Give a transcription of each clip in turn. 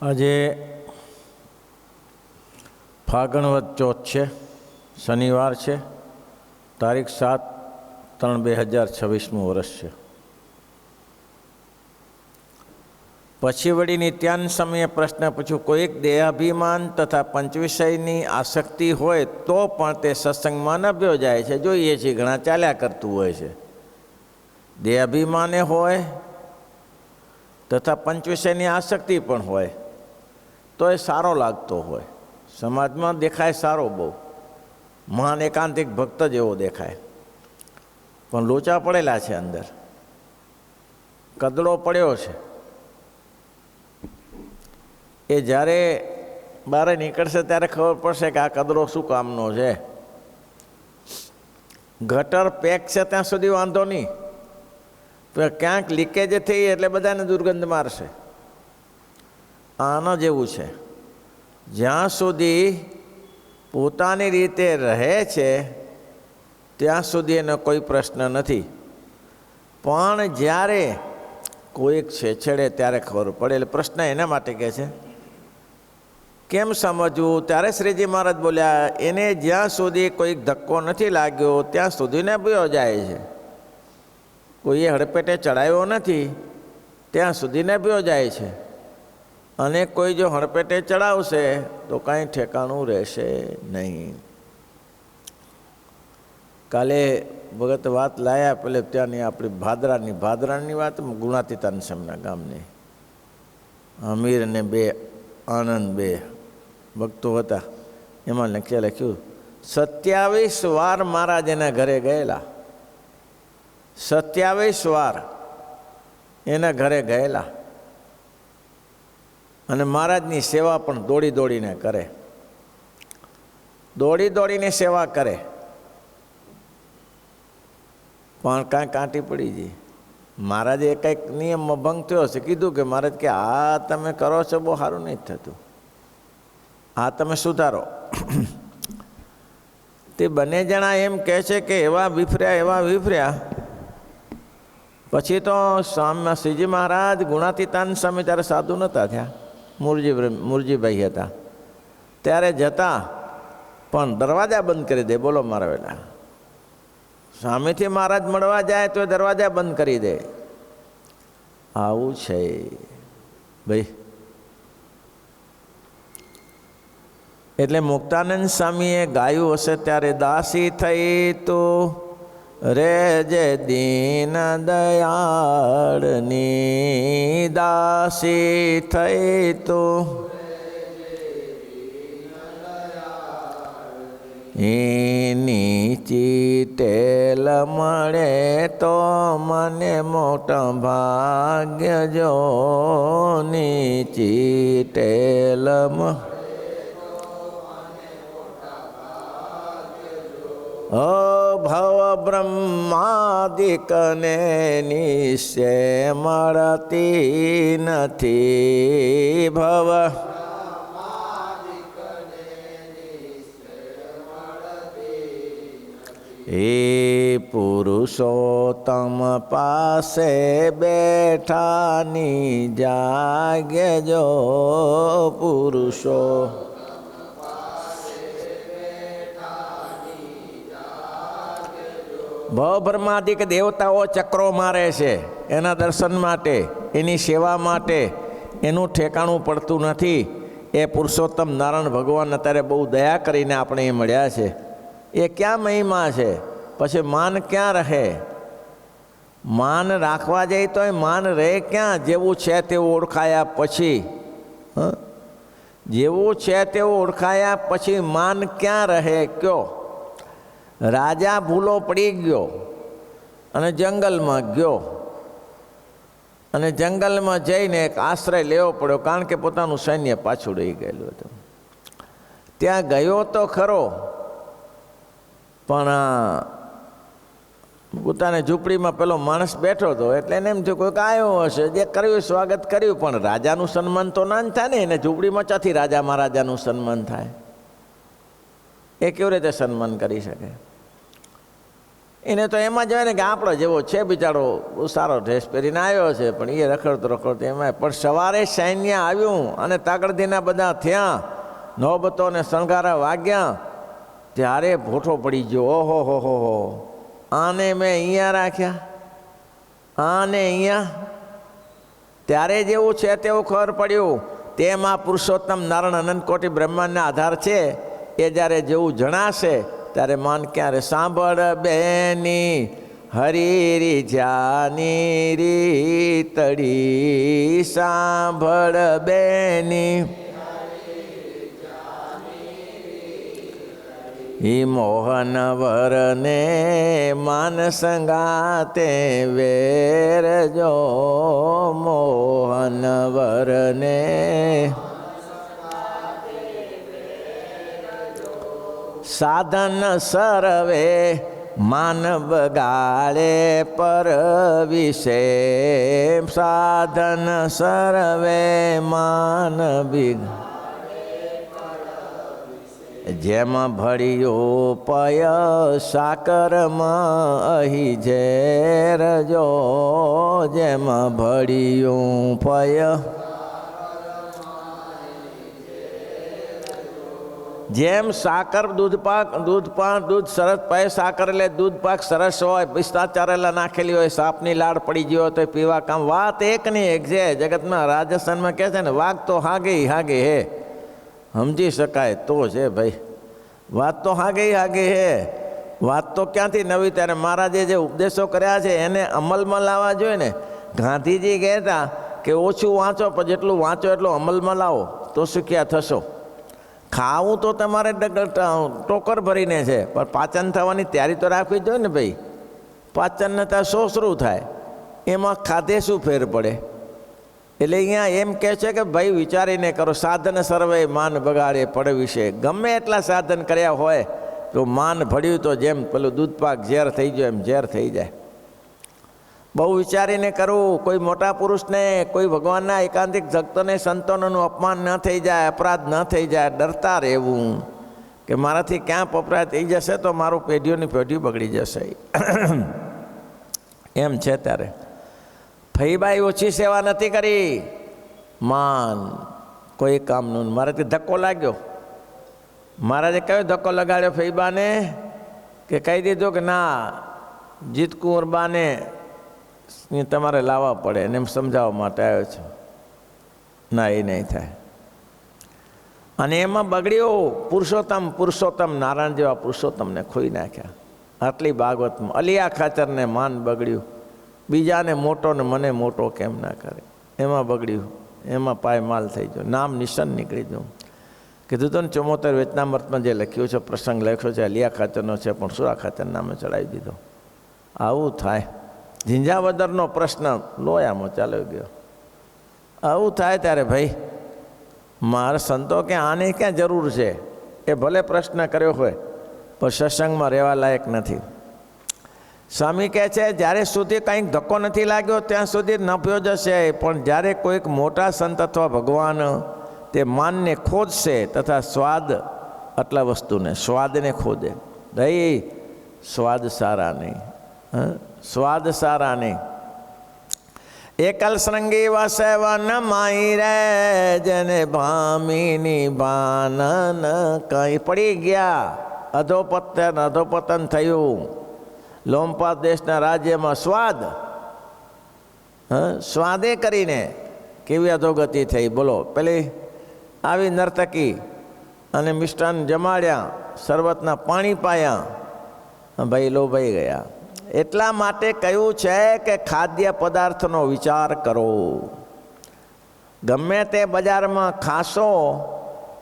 આજે ફાગણવદ ચોથ છે, શનિવાર છે, તારીખ 7/3/2026 વર્ષ છે. પછી વળી નિત્યાન સમયે પ્રશ્ન પૂછ્યું, કોઈક દેહાભિમાન તથા પંચવિષયની આસક્તિ હોય તો પણ તે સત્સંગમાં ન ભ્યો જાય છે. જોઈએ છીએ ઘણા ચાલ્યા કરતું હોય છે. દેહાભિમાને હોય તથા પંચવિષયની આસક્તિ પણ હોય તો એ સારો લાગતો હોય, સમાજમાં દેખાય સારો, બહુ મહાન એકાંતિક ભક્ત જેવો દેખાય, પણ લોચા પડેલા છે, અંદર કદડો પડ્યો છે. એ જ્યારે બહાર નીકળશે ત્યારે ખબર પડશે કે આ કદડો શું કામનો છે. ગટર પેક છે ત્યાં સુધી વાંધો નહીં, પણ ક્યાંક લીકેજ થઈ એટલે બધાને દુર્ગંધ મારશે. આના જેવું છે. જ્યાં સુધી પોતાની રીતે રહે છે ત્યાં સુધી એનો કોઈ પ્રશ્ન નથી, પણ જ્યારે કોઈક છેછેડે ત્યારે ખબર પડે. એટલે પ્રશ્ન એના માટે કહે છે કેમ સમજવું. ત્યારે શ્રીજી મહારાજ બોલ્યા, એને જ્યાં સુધી કોઈક ધક્કો નથી લાગ્યો ત્યાં સુધીને ભયો જાય છે. કોઈએ હડપેટે ચડાવ્યો નથી ત્યાં સુધીને ભયો જાય છે, અને કોઈ જો હડપેટે ચડાવશે તો કાંઈ ઠેકાણું રહેશે નહીં. કાલે ભગત વાત લાયા પેલે ત્યાંની આપણી ભાદરાની વાત, ગુણાતીતાન સમના ગામની. અમીર ને બે આનંદ, બે ભક્તો હતા. એમાં લખ્યું 27 વાર મહારાજ એના ઘરે ગયેલા. 27 વાર એના ઘરે ગયેલા, અને મહારાજની સેવા પણ દોડી દોડીને કરે, દોડી દોડીને સેવા કરે, પણ કાંઈ કાંટી પડી ગઈ. મહારાજે કંઈક નિયમમાં ભંગ થયો હશે, કીધું કે મહારાજ કે આ તમે કરો છો બહુ સારું નહીં થતું, આ તમે સુધારો. તે બંને જણા એમ કહે છે કે એવા વિફર્યા. પછી તો શ્રીજી મહારાજ ગુણાતીતાન સ્વામી ત્યારે સાધુ નહોતા થયા, મુરજીભાઈ હતા ત્યારે જતા, પણ દરવાજા બંધ કરી દે. બોલો મારા વેલા, સામેથી મહારાજ મળવા જાય તો દરવાજા બંધ કરી દે. આવું છે ભાઈ. એટલે મુક્તાનંદ સ્વામીએ ગાયું હશે ત્યારે, દાસી થઈ તો રે જે દીન દયાળની, દાસી થઈ તો એની ચીટેલ મળે તો મને મોટા ભાગ્ય જો, ની ચીટેલ ભવ બ્રહ્માદિકને નિશ્ચય મળતી નથી. ભવ એ પુરુષોત્તમ પાસે બેઠાની જાગે જો, પુરુષો ભવબ્રહ્માદિક દેવતાઓ ચક્રો મારે છે એના દર્શન માટે, એની સેવા માટે. એનું ઠેકાણું પડતું નથી. એ પુરુષોત્તમ નારાયણ ભગવાન અત્યારે બહુ દયા કરીને આપણે એ મળ્યા છે. એ ક્યાં મહિમા છે. પછી માન ક્યાં રહે? માન રાખવા જાય તો એ માન રહે ક્યાં? જેવું છે તેવું ઓળખાયા પછી, જેવું છે તેવું ઓળખાયા પછી માન ક્યાં રહે કયો? રાજા ભૂલો પડી ગયો અને જંગલમાં ગયો, અને જંગલમાં જઈને એક આશ્રય લેવો પડ્યો, કારણ કે પોતાનું સૈન્ય પાછું રહી ગયેલું હતું. ત્યાં ગયો તો ખરો, પણ પોતાની ઝૂંપડીમાં પેલો માણસ બેઠો હતો એટલે એને એમ થયું કોઈક આવ્યો હશે, જે કર્યું સ્વાગત કર્યું, પણ રાજાનું સન્માન તો ના થાય ને. એને ઝૂંપડીમાં ચાથી રાજા મહારાજાનું સન્માન થાય? એ કેવી રીતે સન્માન કરી શકે? એને તો એમાં જ હોય ને કે આપણો જેવો છે બિચારો બહુ સારો ડ્રેસ પહેરીને આવ્યો છે, પણ એ રખડતો એમાં. પણ સવારે સૈન્ય આવ્યું અને તાકડદીના બધા થયા, નોબતો ને શણગારા વાગ્યા, ત્યારે ભોઠો પડી ગયો. ઓહો હો હો હો, આને મેં અહીંયા રાખ્યા, આને અહીંયા. ત્યારે જેવું છે તેવું ખબર પડ્યું. તેમાં પુરુષોત્તમ નારાયણ અનંતકોટી બ્રહ્માંડના આધાર છે એ જ્યારે જેવું જણાશે ત્યારે માન ક્યારે સાંભળ બેની હરી જાની રીતડી, સાંભળ બેની ઈ મોહન વરને માન સંગાતે વેરજો, મોહન વરને સાધન સર્વે માન બગાડે પર વિશે, સાધન સર્વે માન બિગાડે જેમ ભળ્યો પય સાકરમાં અહીં ઝેર જો, જેમ ભળ્યું પય જેમ સાકર દૂધ સરસ પય સાકર એટલે દૂધ પાક સરસ હોય, પિસ્તા ચારેલા નાખેલી હોય, સાપની લાડ પડી ગયો તો પીવા કામ. વાત એકની એક છે જગતમાં. રાજસ્થાનમાં કહે છે ને વાઘ તો હાગે હે, સમજી શકાય તો છે ભાઈ. વાત તો હાગે હે, વાત તો ક્યાંથી નવી. ત્યારે મહારાજે જે ઉપદેશો કર્યા છે એને અમલમાં લાવવા જોઈએ ને. ગાંધીજી કહેતા કે ઓછું વાંચો પણ જેટલું વાંચો એટલું અમલમાં લાવો તો સુખ્યા થશો. ખાવું તો તમારે ટોકર ભરીને છે, પણ પાચન થવાની તૈયારી તો રાખવી જોઈએ ને ભાઈ. પાચનને ત્યાં શોષરું થાય, એમાં ખાધે શું ફેર પડે. એટલે અહીંયા એમ કહે છે કે ભાઈ વિચારીને કરો. સાધન સર્વે માન બગાડે પડ વિશે. ગમે એટલા સાધન કર્યા હોય તો માન ભળ્યું તો જેમ પેલું દૂધપાક ઝેર થઈ ગયો એમ ઝેર થઈ જાય. બહુ વિચારીને કરવું. કોઈ મોટા પુરુષને, કોઈ ભગવાનના એકાંતિક ભક્તોને, સંતોનું અપમાન ન થઈ જાય, અપરાધ ન થઈ જાય, ડરતા રહેવું કે મારાથી ક્યાં પપરાય થઈ જશે તો મારું પેઢીઓની પેઢી બગડી જશે એમ છે. ત્યારે ફઈબાઈ ઓછી સેવા નથી કરી. માન કોઈ કામનું. મારાથી ધક્કો લાગ્યો, મહારાજે કયો ધક્કો લગાડ્યો ફઈબાને કે કહી દીધું કે ના જીતકુંવરબાને તમારે લાવવા પડે એને એમ સમજાવવા માટે આવ્યો છે. ના એ નહીં થાય. અને એમાં બગડ્યો પુરુષોત્તમ નારાયણ જેવા પુરુષોત્તમને ખોઈ નાખ્યા. આટલી ભાગવતમાં અલિયા ખાચરને માન બગડ્યું. બીજાને મોટો ને મને મોટો કેમ ના કરે, એમાં બગડ્યું. એમાં પાય માલ થઈ ગયો, નામ નિશાન નીકળી ગયું. કીધું તો ને 74 વેચનામૃતમાં જે લખ્યું છે, પ્રસંગ લખ્યો છે અલિયા ખાચરનો છે, પણ સુરા ખાચર નામે ચડાવી દીધો. આવું થાય. ઝીંઝાવદરનો પ્રશ્ન લોયામાં ચાલ્યો ગયો. આવું થાય ત્યારે ભાઈ મારા સંતો કે આને ક્યાં જરૂર છે. એ ભલે પ્રશ્ન કર્યો હોય પણ સત્સંગમાં રહેવા લાયક નથી. સ્વામી કહે છે જ્યારે સુધી કંઈક ધક્કો નથી લાગ્યો ત્યાં સુધી નફ્યો જશે, પણ જ્યારે કોઈક મોટા સંત અથવા ભગવાન તે માનને ખોદશે તથા સ્વાદ, આટલા વસ્તુને સ્વાદને ખોદે. દહીં સ્વાદ સારા નહીં, સ્વાદ સારા નહીં. એકલ શ્રંગી વસવન માઈ રે જેને ભામીની ભાનન કઈ પડી ગયા. અધોપતન થયું. લોમપાત દેશના રાજ્યમાં સ્વાદે કરીને કેવી અધોગતિ થઈ બોલો. પેલી આવી નર્તકી અને મિષ્ટાન જમાડ્યા, શરબતના પાણી પાયા, ભાઈ લોભાઈ ગયા. એટલા માટે કહ્યું છે કે ખાદ્ય પદાર્થનો વિચાર કરો. ગમે તે બજારમાં ખાશો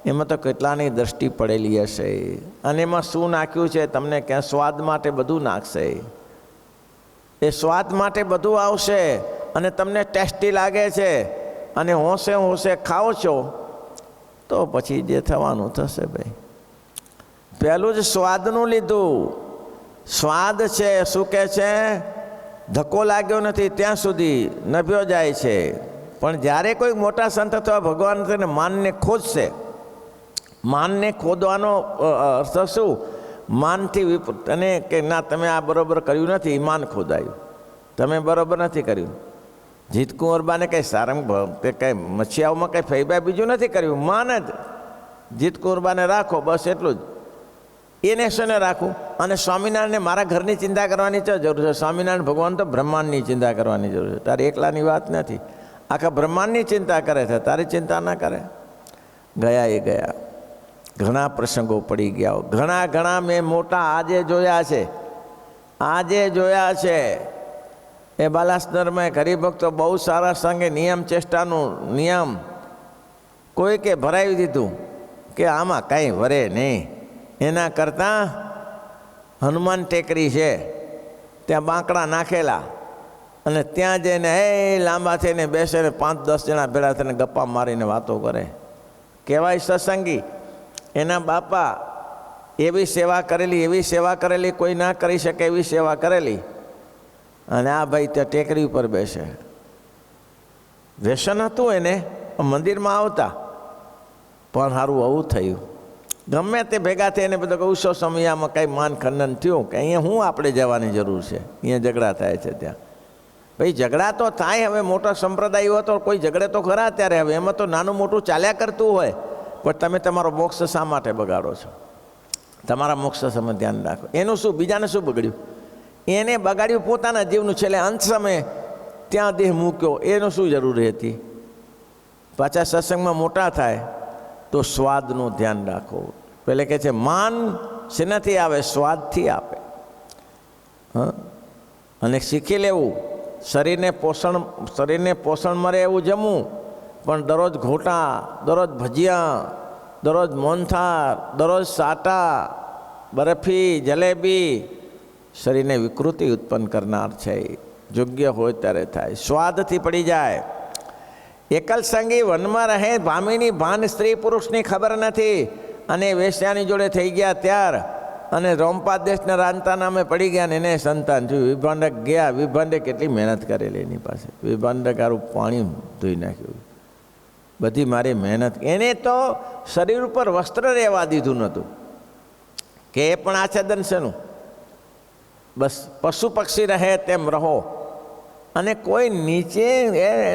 એમાં તો કેટલાની દ્રષ્ટિ પડેલી હશે, અને એમાં શું નાખ્યું છે તમને ક્યાં સ્વાદ માટે બધું નાખશે. એ સ્વાદ માટે બધું આવશે અને તમને ટેસ્ટી લાગે છે અને હોંશે ખાઓ છો તો પછી જે થવાનું થશે ભાઈ. પહેલું જ સ્વાદનું લીધું. સ્વાદ છે શું કહે છે, ધક્કો લાગ્યો નથી ત્યાં સુધી નભ્યો જાય છે. પણ જ્યારે કોઈ મોટા સંત અથવા ભગવાન તેને માનને ખોજશે, માનને ખોદવાનો અર્થ શું, માનથી અને કે ના તમે આ બરાબર કર્યું નથી, માન ખોદાયું, તમે બરાબર નથી કર્યું. જીત કુંવરબાને કંઈ સારંગ કે કંઈ મચ્છિયાઓમાં કંઈ ફૈબા બીજું નથી કર્યું, માન જ. જીત કુંવરબાને રાખો, બસ એટલું જ. એને શેને રાખવું? અને સ્વામિનારાયણને મારા ઘરની ચિંતા કરવાની શું જરૂર છે? સ્વામિનારાયણ ભગવાન તો બ્રહ્માંડની ચિંતા કરવાની જરૂર છે. તારે એકલાની વાત નથી, આખા બ્રહ્માંડની ચિંતા કરે છે, તારી ચિંતા ના કરે. ગયા એ ગયા, ઘણા પ્રસંગો પડી ગયા, ઘણા મેં મોટા આજે જોયા છે. એ બાલાસનરમાં હરિભક્તો બહુ સારા સંગે નિયમ ચેષ્ટાનું નિયમ કોઈ કે ભરાવી દીધું કે આમાં કાંઈ વરે નહીં. એના કરતાં હનુમાન ટેકરી છે, ત્યાં બાંકડા નાખેલા, અને ત્યાં જઈને લાંબા થઈને બેસે ને 5-10 જણા ભેળા થઈને ગપ્પા મારીને વાતો કરે. કહેવાય સત્સંગી. એના બાપા એવી સેવા કરેલી કોઈ ના કરી શકે એવી સેવા કરેલી, અને આ ભાઈ ત્યાં ટેકરી ઉપર બેસે. વ્યસન હતું એને, મંદિરમાં આવતા, પણ સારું આવું થયું. ગમે તે ભેગા થઈને બધો ઉત્સવ સમયામાં કંઈ માન ખંડન થયું કે અહીંયા હું આપણે જવાની જરૂર છે, અહીંયા ઝઘડા થાય છે. ત્યાં ભાઈ ઝઘડા તો થાય, હવે મોટો સંપ્રદાય હોય તો કોઈ ઝઘડે તો ખરા ત્યારે. હવે એમાં તો નાનું મોટું ચાલ્યા કરતું હોય, પણ તમે તમારો મોક્ષ શા માટે બગાડો છો? તમારા મોક્ષ સામે ધ્યાન રાખો. એનું શું? બીજાને શું બગડ્યું? એને બગાડ્યું પોતાના જીવનું. છેલ્લે અંત સમયે ત્યાં દેહ મૂક્યો, એનું શું જરૂરી હતી? પાછા સત્સંગમાં મોટા થાય તો સ્વાદનું ધ્યાન રાખો. પેલે કહે છે માન શેનાથી આવે? સ્વાદથી આપે. અને શીખી લેવું, શરીરને પોષણ મળે એવું જમવું, પણ દરરોજ ઘોટા, દરરોજ ભજીયા, દરરોજ મોહનથાળ, દરરોજ સાટા, બરફી, જલેબી શરીરને વિકૃતિ ઉત્પન્ન કરનાર છે. યોગ્ય હોય ત્યારે થાય, સ્વાદથી પડી જાય. એકલ સંગી વનમાં રહે, ભામીની ભાન સ્ત્રી પુરુષની ખબર નથી, અને વેશ્યાની જોડે થઈ ગયા ત્યાર, અને રોમપા દેશના રાંતા નામે પડી ગયા ને એને સંતાન થયું. વિભાંડક ગયા, વિભાંડે કેટલી મહેનત કરેલી એની પાસે. વિભાંડક આરું પાણી ધોઈ નાખ્યું, બધી મારી મહેનત. એને તો શરીર ઉપર વસ્ત્ર રહેવા દીધું નહોતું કે એ પણ આચ્છાદન શેનું? બસ પશુ પક્ષી રહે તેમ રહો. અને કોઈ નીચે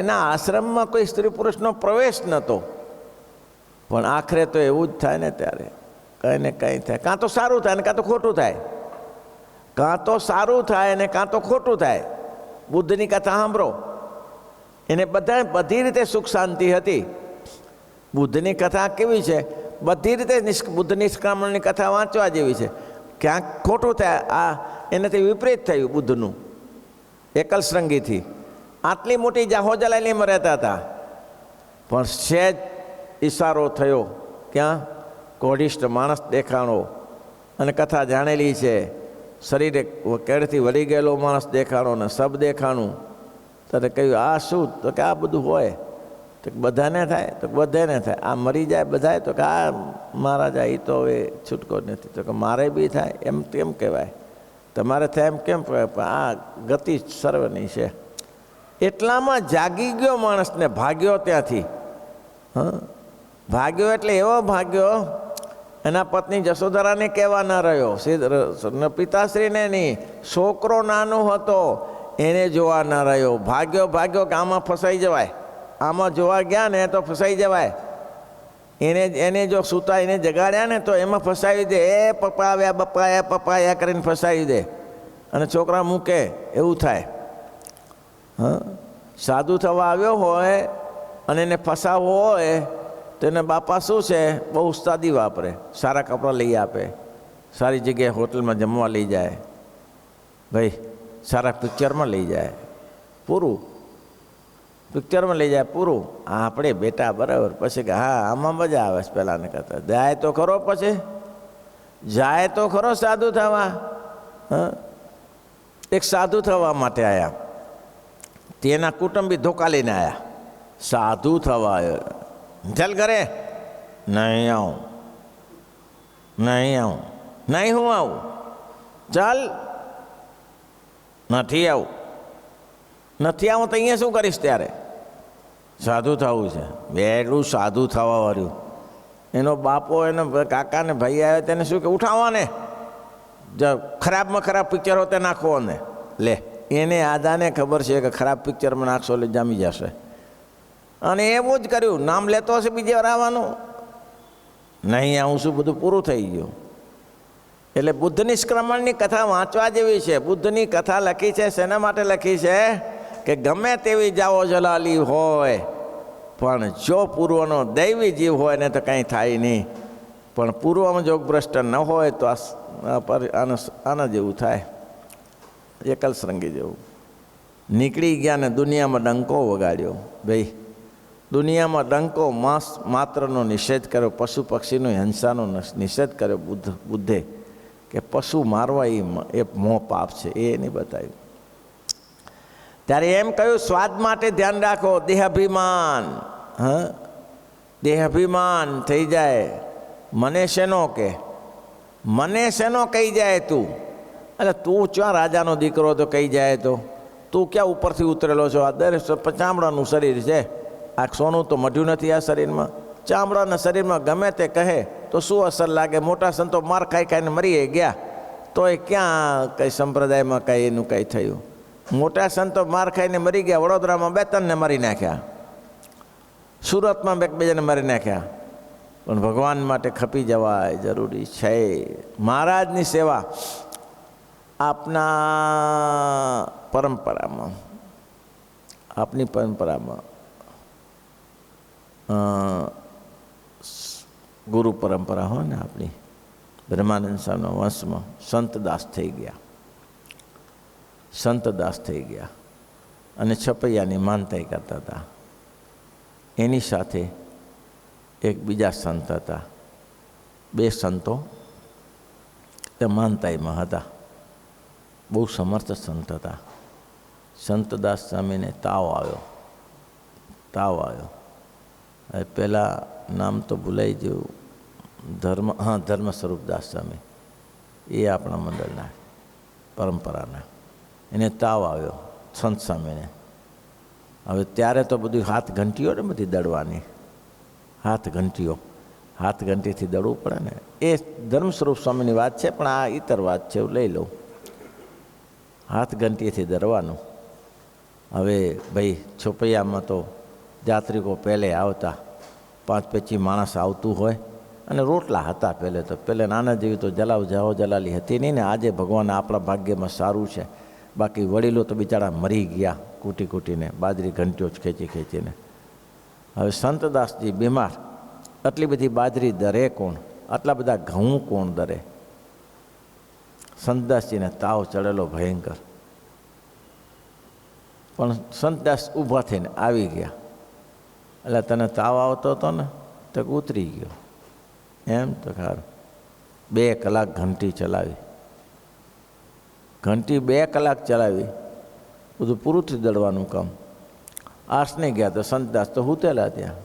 એના આશ્રમમાં કોઈ સ્ત્રી પુરુષનો પ્રવેશ નહોતો. પણ આખરે તો એવું જ થાય ને, ત્યારે કંઈ ને કંઈ થાય. કાં તો સારું થાય ને કાં તો ખોટું થાય, કાં તો સારું થાય ને કાં તો ખોટું થાય. બુદ્ધની કથા સાંભળો, એને બધી રીતે સુખ શાંતિ હતી. બુદ્ધની કથા કેવી છે? બધી રીતે બુદ્ધ નિષ્કામણની કથા વાંચવા જેવી છે. ક્યાંક ખોટું થાય, આ એનાથી વિપરીત થયું બુદ્ધનું. એકલ શ્રંગીથી આટલી મોટી જાહોજલાલીમાં રહેતા હતા, પણ સહેજ ઈશારો થયો, ક્યાં કોઢિષ્ઠ માણસ દેખાણો, અને કથા જાણેલી છે. શરીરે કેળથી વળી ગયેલો માણસ દેખાણો ને સબ દેખાણું. ત્યારે કહ્યું આ શું? તો કે આ બધું હોય. તો બધાને થાય? તો બધાને થાય. આ મરી જાય બધાય? તો કે આ મારા જાય, એ તો હવે છૂટકો નથી. તો કે મારે બી થાય એમ કેમ કહેવાય? તમારે થાય એમ કેમ? આ ગતિ સર્વની છે. એટલામાં જાગી ગયો માણસને, ભાગ્યો ત્યાંથી. ભાગ્યો એટલે એવો ભાગ્યો, એના પત્ની જશોધરાને કહેવા ન રહ્યો, પિતાશ્રીને નહીં, છોકરો નાનો હતો એને જોવા ન રહ્યો. ભાગ્યો કે આમાં ફસાઈ જવાય, આમાં જોવા ગયા ને તો ફસાઈ જવાય. એને જો સૂતા એને જગાડ્યા ને તો એમાં ફસાવી દે. એ પપ્પા આવ્યા, બપ્પા આવ્યા, પપ્પા આવ્યા કરીને ફસાવી દે, અને છોકરા મૂકે. એવું થાય. સાધુ થવા આવ્યો હોય અને એને ફસાવવો હોય તો એને બાપા શું છે? બહુ ઉસ્તાદી વાપરે. સારા કપડાં લઈ આપે, સારી જગ્યાએ હોટલમાં જમવા લઈ જાય, ભાઈ સારા પિક્ચરમાં લઈ જાય, પૂરું. પિક્ચરમાં લઈ જાય, પૂરું. આપણે બેટા બરાબર. પછી કે હા આમાં મજા આવે છે પહેલાંને કરતા. જાય તો ખરો, પછી જાય તો ખરો સાધુ થવા. એક સાધુ થવા માટે આવ્યા, તેના કુટુંબી ધોકા લઈને આવ્યા. સાધુ થવા આવ્યો. ચાલ કરે, નહીં આવું, નહીં આવું, નહીં હું આવું, ચાલ નથી આવું, નથી આવું તો અહીંયા શું કરીશ? ત્યારે સાધુ થવું છે. બેડું સાધુ થવા વાળું. એનો બાપો એનો કાકાને ભાઈ આવ્યો તેને શું કે ઉઠાવવાને, જો ખરાબમાં ખરાબ પિક્ચર હોતે નાખવો ને લે, એને આધાને ખબર છે કે ખરાબ પિક્ચરમાં નાખશો એટલે જામી જશે, અને એવું જ કર્યું. નામ લેતો હશે બીજે વાર આવવાનું નહીં, આવું શું બધું પૂરું થઈ ગયું. એટલે બુદ્ધ નિષ્ક્રમણની કથા વાંચવા જેવી છે. બુદ્ધની કથા લખી છે શેના માટે લખી છે કે ગમે તેવી જાઓ જલાલી હોય પણ જો પૂર્વનો દૈવી જીવ હોય ને તો કંઈ થાય નહીં, પણ પૂર્વમાં જો ભ્રષ્ટ ન હોય તો આના જેવું થાય, એકલ શ્રંગી જેવું. નીકળી ગયા ને દુનિયામાં ડંકો વગાડ્યો. ભાઈ દુનિયામાં ડંકો માત્રનો નિષેધ કર્યો, પશુ પક્ષીનો હિંસાનો નિષેધ કર્યો બુદ્ધે, કે પશુ મારવા એ મોહ પાપ છે, એ નહીં બતાવ્યું. ત્યારે એમ કહ્યું સ્વાદ માટે ધ્યાન રાખો, દેહાભિમાન. હા, દેહાભિમાન થઈ જાય. મને શેનો કે, મને શેનો કહી જાય તું? એટલે તું ક્યાં રાજાનો દીકરો તો કહી જાય તો તું ક્યાં ઉપરથી ઉતરેલો છો? આ દરેક ચામડાનું શરીર છે, આ સોનું તો મઢ્યું નથી આ શરીરમાં. ચામડાના શરીરમાં ગમે તે કહે તો શું અસર લાગે? મોટા સંતો માર ખાઈ ખાઈને મરી ગયા તો એ ક્યાં કંઈ સંપ્રદાયમાં કંઈ એનું કંઈ થયું? મોટા સંતો માર ખાઈને મરી ગયા. વડોદરામાં 2-3 ને મારી નાખ્યા, સુરતમાં 2 ને મારી નાખ્યા. પણ ભગવાન માટે ખપી જવાય જરૂરી છે. મહારાજની સેવા આપના પરંપરામાં, આપની પરંપરામાં ગુરુ પરંપરા હોય ને આપણી, બ્રહ્માનંદ સ્વામીના વંશમાં સંતદાસ થઈ ગયા, સંતદાસ થઈ ગયા અને છપૈયાની માનતાઈ કરતા હતા. એની સાથે એક બીજા સંત હતા, 2 સંતો તે માનતાઈમાં હતા, બહુ સમર્થ સંત હતા. સંતદાસ સ્વામીને તાવ આવ્યો. હવે પહેલાં નામ તો ભૂલાઈ ગયું, ધર્મ સ્વરૂપદાસ સ્વામી, એ આપણા મંડળના પરંપરાના. એને તાવ આવ્યો સંત સ્વામીને. હવે ત્યારે તો બધું હાથ ઘંટીઓ ને બધી દળવાની, હાથ ઘંટીથી દળવું પડે ને. એ ધર્મ સ્વરૂપ સ્વામીની વાત છે, પણ આ ઇતર વાત છે, એવું લઈ લઉં. હાથ ઘંટીથી દળવાનું. હવે ભાઈ છોપૈયામાં તો જાત્રિકો પહેલે આવતા, 5-25 માણસ આવતું હોય, અને રોટલા હતા પહેલે તો. પહેલે નાના જેવી તો જાઓ જલાલી હતી નહીં ને. આજે ભગવાન આપણા ભાગ્યમાં સારું છે, બાકી વડીલો તો બિચારા મરી ગયા કૂટીને, બાજરી ઘંટીઓ જ ખેંચીને. હવે સંતદાસજી બીમાર, આટલી બધી બાજરી દરે કોણ? આટલા બધા ઘઉં કોણ દરે? સંતદાસજીને તાવ ચડેલો ભયંકર. પણ સંતદાસ ઊભા થઈને આવી ગયા. એટલે તને તાવ આવતો હતો ને? તો ઉતરી ગયો. એમ તો ખારું. 2 કલાક ઘંટી ચલાવી, 2 કલાક ચલાવી, બધું પૂરું થઈ દળવાનું કામ. આસને ગયા તો સંતદાસ તો હુતેલા ત્યાં.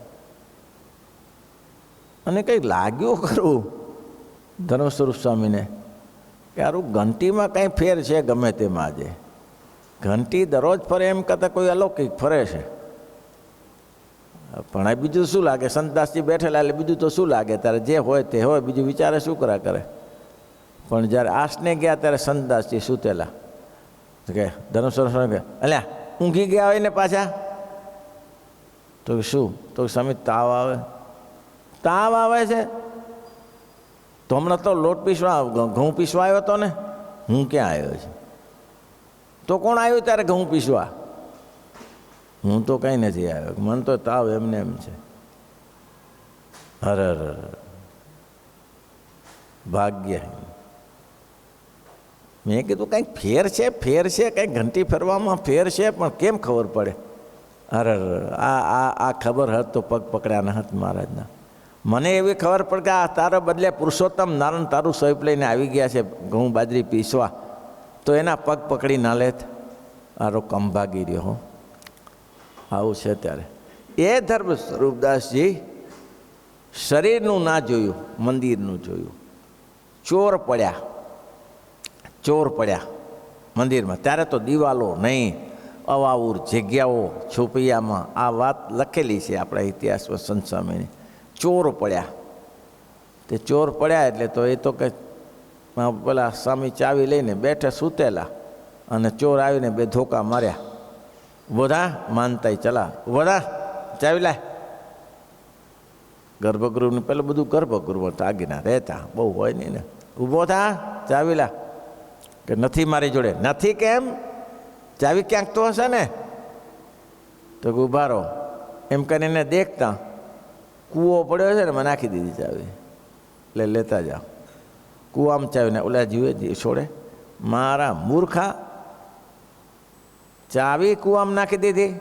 અને કંઈક લાગ્યું ખરું ધર્મ સ્વરૂપ સ્વામીને કે આરું ઘંટીમાં કંઈ ફેર છે ગમે તેમાં. આજે ઘંટી દરરોજ ફરે એમ કરતાં કોઈ અલૌકિક ફરે છે. પણ આ બીજું શું લાગે? સંતદાસજી બેઠેલા એટલે બીજું તો શું લાગે? ત્યારે જે હોય તે હોય, બીજું વિચારે શું કરે. પણ જ્યારે આસને ગયા ત્યારે સંતદાસજી સૂતેલા. કે ધર્મ સ્વરૂપ સ્વામી કે અલ્યા ઊંઘી ગયા હોય ને પાછા? તો શું? તો સ્વામી તાવ આવે છે. તો હમણાં તો લોટ પીસવા ઘઉં પીસવા આવ્યો હતો ને. હું ક્યાં આવ્યો છું? તો કોણ આવ્યું ત્યારે ઘઉં પીસવા? હું તો કંઈ નથી આવ્યો, મને તો તાવ એમને એમ છે. અરે ભાગ્ય. મેં કીધું કંઈક ફેર છે, કંઈક ઘંટી ફેરવામાં ફેર છે, પણ કેમ ખબર પડે? અરે આ ખબર હત તો પગ પકડ્યા ન હત મહારાજના. મને એવી ખબર પડે કે આ તારા બદલે પુરુષોત્તમ નારાયણ તારું સ્વયં લઈને આવી ગયા છે ઘઉં બાજરી પીસવા, તો એના પગ પકડી ના લેત. આરો કંભાગી રહ્યો. આવું છે. ત્યારે એ ધર્મ સ્વરૂપદાસજી શરીરનું ના જોયું, મંદિરનું જોયું. ચોર પડ્યા મંદિરમાં. ત્યારે તો દિવાલો નહીં, અવાવૂર જગ્યાઓ છોપૈયામાં. આ વાત લખેલી છે આપણા ઇતિહાસમાં સંત સ્વામીની. ચોર પડ્યા. તે ચોર પડ્યા એટલે તો એ તો કંઈ પેલા સ્વામી ચાવી લઈને બેઠા સૂતેલા અને ચોર આવીને 2 ધોકા માર્યા. બોધા માનતાઈ ચલા બોધા ચાવી લાય. ગર્ભગૃહનું પેલું બધું ગર્ભગૃહ તાગીના રહેતા બહુ હોય નહીં ને. ઊભો થા ચાવી લા. કે નથી મારી જોડે. નથી કેમ? ચાવી ક્યાંક તો હશે ને. તો ઊભા રહો એમ કરીને દેખતા કૂવો પડ્યો છે ને મેં નાખી દીધી ચાવી, એટલે લેતા જાઓ. કૂવામાં ચાવીને ઓલા જીવે છોડે. મારા મૂર્ખા, ચાવી કૂવામાં નાખી દીધી.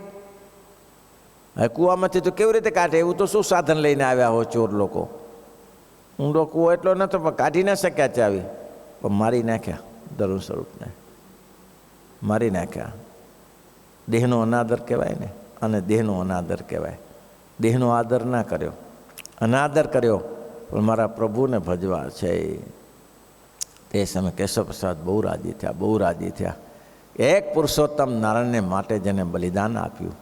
હવે કૂવામાંથી તો કેવી રીતે કાઢે? એવું તો શું સાધન લઈને આવ્યા હોય ચોર લોકો? ઊંડો કૂવો એટલો નહોતો પણ કાઢી ન શક્યા ચાવી, પણ મારી નાખ્યા. દરુણ સ્વરૂપને મારી નાખ્યા. દેહનો અનાદર કહેવાય ને, અને દેહનો અનાદર કહેવાય. દેહનો આદર ના કર્યો, અનાદર કર્યો, પણ મારા પ્રભુને ભજવા છે. તે સમયે કેશવ પ્રસાદ બહુ રાજી થયા, બહુ રાજી થયા. એક પુરુષોત્તમ નારાયણને માટે જેને બલિદાન આપ્યું,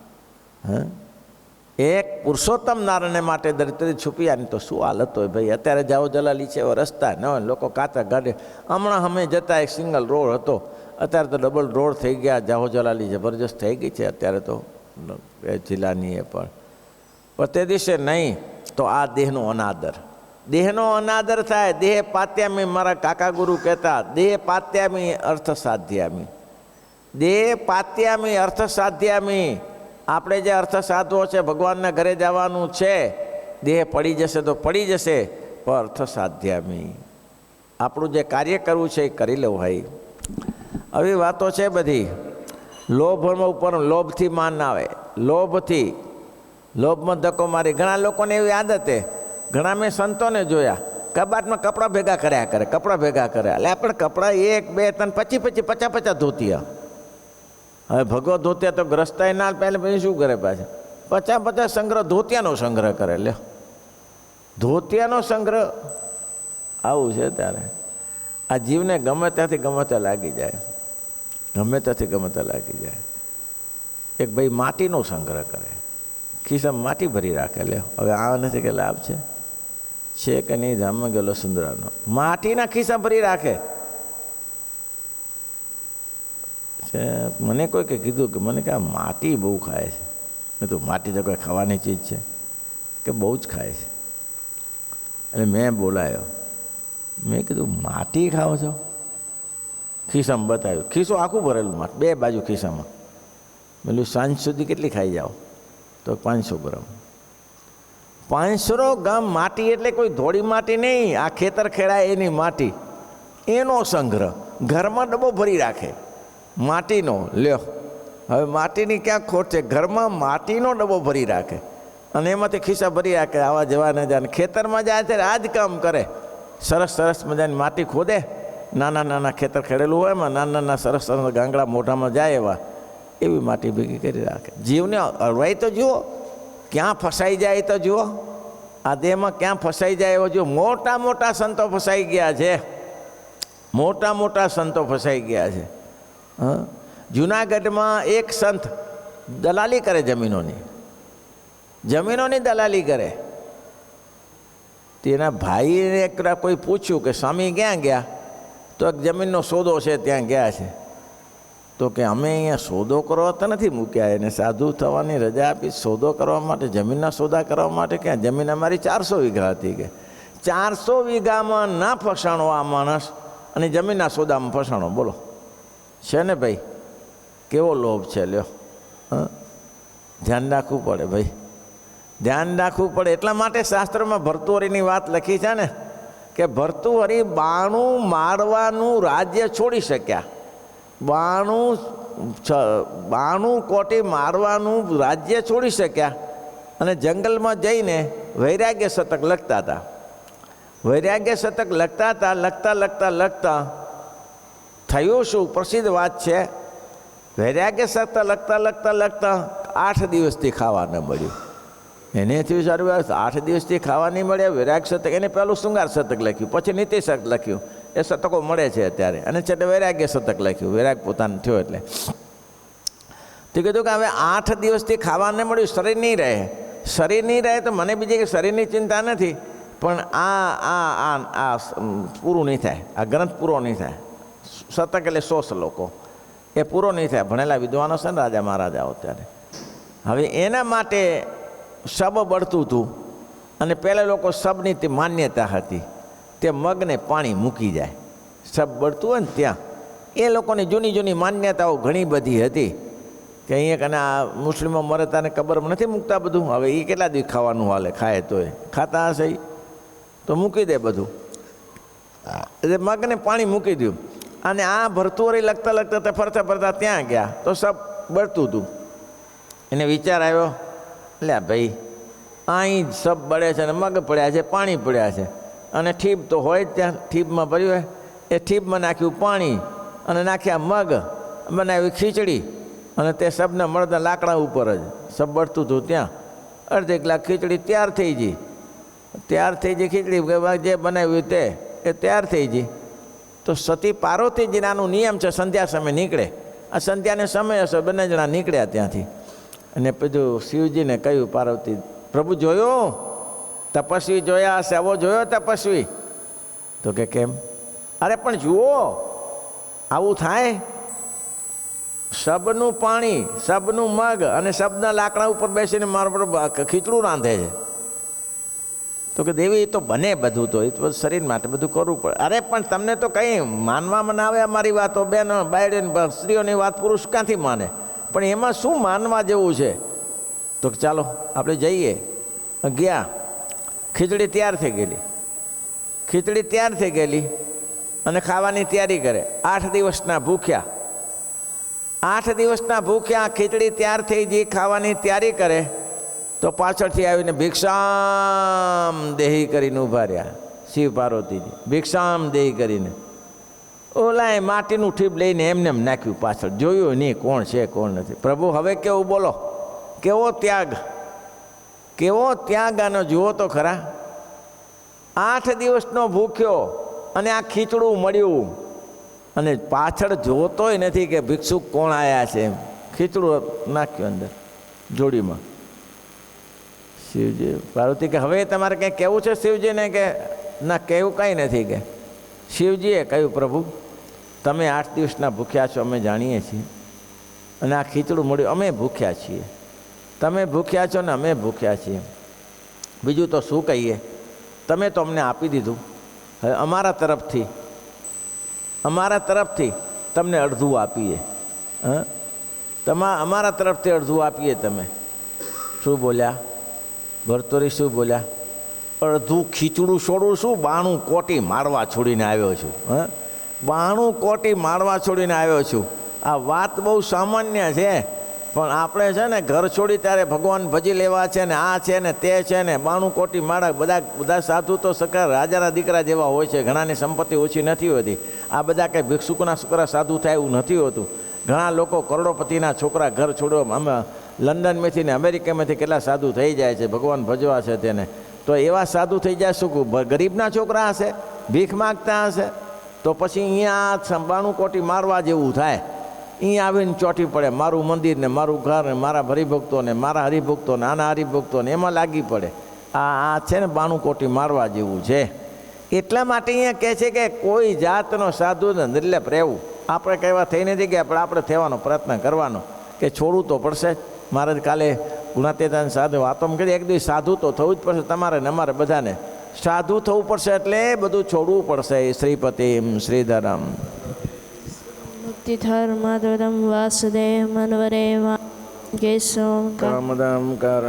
એક પુરુષોત્તમ નારાયણને માટે દરિદ્ર છુપિયાની તો શું હાલત હોય ભાઈ. અત્યારે જાઓ જલાલી છે, રસ્તા ન હોય, લોકો કાચા ગાડે. હમણાં અમે જતા એક સિંગલ રોડ હતો, અત્યારે તો ડબલ રોડ થઈ ગયા. જાહો જલાલી જબરજસ્ત થઈ ગઈ છે અત્યારે તો જિલ્લાની. એ પણ તે દિવસે નહીં તો આ દેહનો અનાદર, દેહનો અનાદર થાય. દેહ પાત્યામી, મારા કાકા ગુરુ કહેતા, દેહ પાત્યામી અર્થ સાધ્યામી. દેહ પાત્યામી અર્થ સાધ્યામી. આપણે જે અર્થ સાધવો છે, ભગવાનના ઘરે જવાનું છે, દેહ પડી જશે તો પડી જશે, પણ અર્થ સાધ્યામી. આપણું જે કાર્ય કરવું છે એ કરી લેવું. ભાઈ આવી વાતો છે બધી. લોભમાં ઉપર લોભથી માન આવે, લોભથી, લોભમાં ધક્કો મારી. ઘણા લોકોને એવી આદત છે, ઘણા મેં સંતોને જોયા કબાટમાં કપડાં ભેગા કર્યા કરે, કપડાં ભેગા કર્યા. એટલે આપણે કપડાં 1, 2, 3, 25, 50 ધોતિયા. હવે ભગવત ધોતિયા તો ગ્રસ્તાય ના પહેલે પછી શું કરે? પાછા 50 સંગ્રહ ધોતિયાનો સંગ્રહ કરે. લે ધોતિયાનો સંગ્રહ. આવું છે ત્યારે આ જીવને ગમે ત્યાંથી ગમે ત્યાં લાગી જાય, ગમે ત્યાંથી ગમે ત્યાં લાગી જાય. એક ભાઈ માટીનો સંગ્રહ કરે, ખિસ્સામાં માટી ભરી રાખે. લે હવે આ નથી કે લાભ છે કે નહીં? ધામમાં ગયેલો સુંદરાનો માટીના ખિસ્સા ભરી રાખે. મને કોઈ કે કીધું કે મને કે આ માટી બહુ ખાય છે. મેં તો માટી તો કોઈ ખાવાની ચીજ છે કે બહુ જ ખાય છે. એટલે મેં બોલાયો, મેં કીધું માટી ખાઓ છો? ખિસ્સામાં બતાવ્યું, ખિસ્સો આખું ભરેલું માટી, 2 બાજુ ખિસ્સામાં. મેં સાંજ સુધી કેટલી ખાઈ જાઓ? તો 500 ગ્રામ. 500 ગ્રામ માટી એટલે કોઈ ધોળી માટી નહીં, આ ખેતર ખેડાય એની માટી, એનો સંગ્રહ ઘરમાં ડબ્બો ભરી રાખે માટીનો. લ્યો હવે માટીની ક્યાં ખોટ છે? ઘરમાં માટીનો ડબ્બો ભરી રાખે અને એમાંથી ખિસ્સા ભરી રાખે. આવા જવા ન જાય, ખેતરમાં જાય ત્યારે આ જ કામ કરે. સરસ સરસ મજાની માટી ખોદે, નાના નાના ખેતર ખેડેલું હોય એમાં નાના નાના સરસ સરસ ગાંગડા મોઢામાં જાય એવા, એવી માટી ભેગી કરી રાખે. જીવને અળવાઈ તો જુઓ, ક્યાં ફસાઈ જાય તો જુઓ, આ દેહમાં ક્યાં ફસાઈ જાય એવો જુઓ. મોટા મોટા સંતો ફસાઈ ગયા છે, મોટા મોટા સંતો ફસાઈ ગયા છે. જુનાગઢમાં એક સંત દલાલી કરે, જમીનોની દલાલી કરે. તેના ભાઈને એક કોઈ પૂછ્યું કે સ્વામી ક્યાં ગયા? તો એક જમીનનો સોદો છે ત્યાં ગયા છે. તો કે અમે અહીંયા સોદો કરવા તો નથી મૂક્યા એને, સાધુ થવાની રજા આપી સોદો કરવા માટે, જમીનના સોદા કરવા માટે. ક્યાં જમીન અમારી 400 વીઘા હતી. કે 400 વીઘામાં ના ફસાણો આ માણસ અને જમીનના સોદામાં ફસાણો. બોલો છે ને ભાઈ, કેવો લોભ છે. લ્યો ધ્યાન રાખવું પડે ભાઈ, ધ્યાન રાખવું પડે. એટલા માટે શાસ્ત્રમાં ભર્તુહરિની વાત લખી છે ને કે ભર્તુહરિ 92 મારવાનું રાજ્ય છોડી શક્યા. 92 કોટી મારવાનું રાજ્ય છોડી શક્યા અને જંગલમાં જઈને વૈરાગ્ય શતક લખતા હતા. વૈરાગ્ય શતક લખતા હતા. લખતા થયું શું? પ્રસિદ્ધ વાત છે. વૈરાગ્ય શતક લખતા 8 દિવસથી ખાવા ન મળ્યું. એને થયું સારું 8 દિવસથી ખાવા નહીં મળ્યા. વૈરાગ્ય શતક, એને પહેલું શૃંગાર શતક લખ્યું, પછી નીતિ શતક લખ્યું. એ શતકો મળે છે અત્યારે. અને છેલ્લે વૈરાગ્ય શતક લખ્યું, વૈરાગ પોતાને થયો એટલે. તો કીધું કે હવે 8 દિવસથી ખાવા ન મળ્યું, શરીર નહીં રહે. શરીર નહીં રહે તો મને બીજી કે શરીરની ચિંતા નથી, પણ આ પૂરું નહીં થાય, આ ગ્રંથ પૂરો નહીં થાય. શતક એટલે 100 શ્લોકો, એ પૂરો નહીં થાય. ભણેલા વિદ્વાનો છે ને રાજા મહારાજાઓ ત્યારે. હવે એના માટે શબ બળતું હતું, અને પહેલાં લોકો શબની તે માન્યતા હતી, તે મગને પાણી મૂકી જાય. શબ બળતું હોય ને ત્યાં એ લોકોની જૂની જૂની માન્યતાઓ ઘણી બધી હતી કે અહીંયા કને આ મુસ્લિમો મરે તાને કબરમાં નથી મૂકતા બધું. હવે એ કેટલા દિવસ ખાવાનું હાલે, ખાય તો એ ખાતા હશે તો મૂકી દે બધું. એટલે મગને પાણી મૂકી દઉં, અને આ ભરતુંવરી લખતા લખતા તે ફરતા ફરતા ત્યાં ગયા તો સબ બળતું હતું. એને વિચાર આવ્યો, એટલે ભાઈ અહીં સબ બળે છે, અને મગ પડ્યા છે, પાણી પડ્યા છે, અને ઠીબ તો હોય જ ત્યાં. ઠીબમાં ભર્યું હોય, એ ઠીબમાં નાખ્યું પાણી, અને નાખ્યા મગ, બનાવી ખીચડી, અને તે સબના મળતા લાકડા ઉપર જ સબ બળતું હતું ત્યાં. અડધી કલાક ખીચડી તૈયાર થઈ ગઈ. તૈયાર થઈ ગઈ ખીચડી, જે બનાવ્યું તે એ તૈયાર થઈ ગઈ. તો સતી પાર્વતીજીનાનું નિયમ છે સંધ્યા સમય નીકળે. આ સંધ્યાને સમય હશે, બંને જણા નીકળ્યા ત્યાંથી. અને બધું શિવજીને કહ્યું, પાર્વતી પ્રભુ જોયો, તપસ્વી જોયા હશે, આવો જોયો તપસ્વી? તો કે કેમ? અરે પણ જુઓ, આવું થાય. સબનું પાણી, સબનું મગ, અને સબના લાકડા ઉપર બેસીને મારા પર ખીચડું રાંધે છે. તો કે દેવી એ તો બને બધું, તો એ તો શરીર માટે બધું કરવું પડે. અરે પણ તમને તો કંઈ માનવામાં ના આવે અમારી વાતો, બેન બાયડી સ્ત્રીઓની વાત પુરુષ ક્યાંથી માને? પણ એમાં શું માનવા જેવું છે? તો ચાલો આપણે જઈએ. ગયા, ખીચડી તૈયાર થઈ ગયેલી. ખીચડી તૈયાર થઈ ગયેલી અને ખાવાની તૈયારી કરે. 8 દિવસના ભૂખ્યા. 8 દિવસના ભૂખ્યા, ખીચડી તૈયાર થઈ ગઈ, ખાવાની તૈયારી કરે તો પાછળથી આવીને ભિક્ષામ દેહી કરીને ઊભા રહ્યા શિવ પાર્વતીજી. ભિક્ષામ દેહી કરીને ઓલાએ માટીનું ઠીબ લઈને એમને એમ નાખ્યું પાછળ. જોયું નહીં કોણ છે કોણ નથી. પ્રભુ હવે કેવું બોલો, કેવો ત્યાગ, કેવો ત્યાગ આનો જુઓ તો ખરા. 8 દિવસનો ભૂખ્યો અને આ ખીચડું મળ્યું, અને પાછળ જોતોય નથી કે ભિક્ષુક કોણ આવ્યા છે. ખીચડું નાખ્યું અંદર જોડીમાં. શિવજી પાર્વતી કે હવે તમારે કંઈ કહેવું છે શિવજીને? કે ના, કહેવું કંઈ નથી. કે શિવજીએ કહ્યું, પ્રભુ તમે 8 દિવસના ભૂખ્યા છો, અમે જાણીએ છીએ, અને આ ખીચડું મળ્યું, અમે ભૂખ્યા છીએ. તમે ભૂખ્યા છો ને અમે ભૂખ્યા છીએ. બીજું તો શું કહીએ? તમે તો અમને આપી દીધું. હવે અમારા તરફથી તમને અડધું આપીએ. અમારા તરફથી અડધું આપીએ. તમે શું બોલ્યા? ભરતુરી શું બોલ્યા? અડધું ખીચડું છોડું શું, 92 કોટી મારવા છોડીને આવ્યો છું. 92 કોટી મારવા છોડીને આવ્યો છું. આ વાત બહુ સામાન્ય છે, પણ આપણે છે ને ઘર છોડી ત્યારે ભગવાન ભજી લેવા છે ને આ છે ને તે છે ને 92 કોટી માળા. બધા સાધુ તો સકરા રાજાના દીકરા જેવા હોય છે. ઘણાની સંપત્તિ ઓછી નથી હોતી. આ બધા કંઈ ભિક્ષુકના છોકરા સાધુ થાય એવું નથી હોતું. ઘણા લોકો કરોડોપતિના છોકરા ઘર છોડો, અમે લંડનમાંથી ને અમેરિકામાંથી કેટલા સાધુ થઈ જાય છે, ભગવાન ભજવા છે તેને. તો એવા સાધુ થઈ જાય શું? ગરીબના છોકરા હશે, ભીખ માગતા હશે, તો પછી અહીંયા 92 કોટી મારવા જેવું થાય. અહીંયા આવીને ચોંટી પડે, મારું મંદિર ને મારું ઘર ને મારા હરિભક્તો ને મારા હરિભક્તો ને આના હરિભક્તો ને એમાં લાગી પડે. આ છે ને 92 કોટી મારવા જેવું છે. એટલા માટે અહીંયા કહે છે કે કોઈ જાતનો સાધુ નિર્લેપ રહેવું. આપણે કહેવા થઈ નથી ગયા, પણ આપણે થવાનો પ્રયત્ન કરવાનો કે છોડવું તો પડશે જ. મહારાજ કાલે ગુણાતીતાન સાધુ વાતો કરી, એક દિવસ સાધુ તો થવું જ પડશે તમારે ને અમારે બધાને. સાધુ થવું પડશે એટલે બધું છોડવું પડશે. શ્રીપતિમ શ્રીધરમ મુક્તિધર્માધવદમ વાસુદેવ મનવરે કેશવ કામદમ કારણ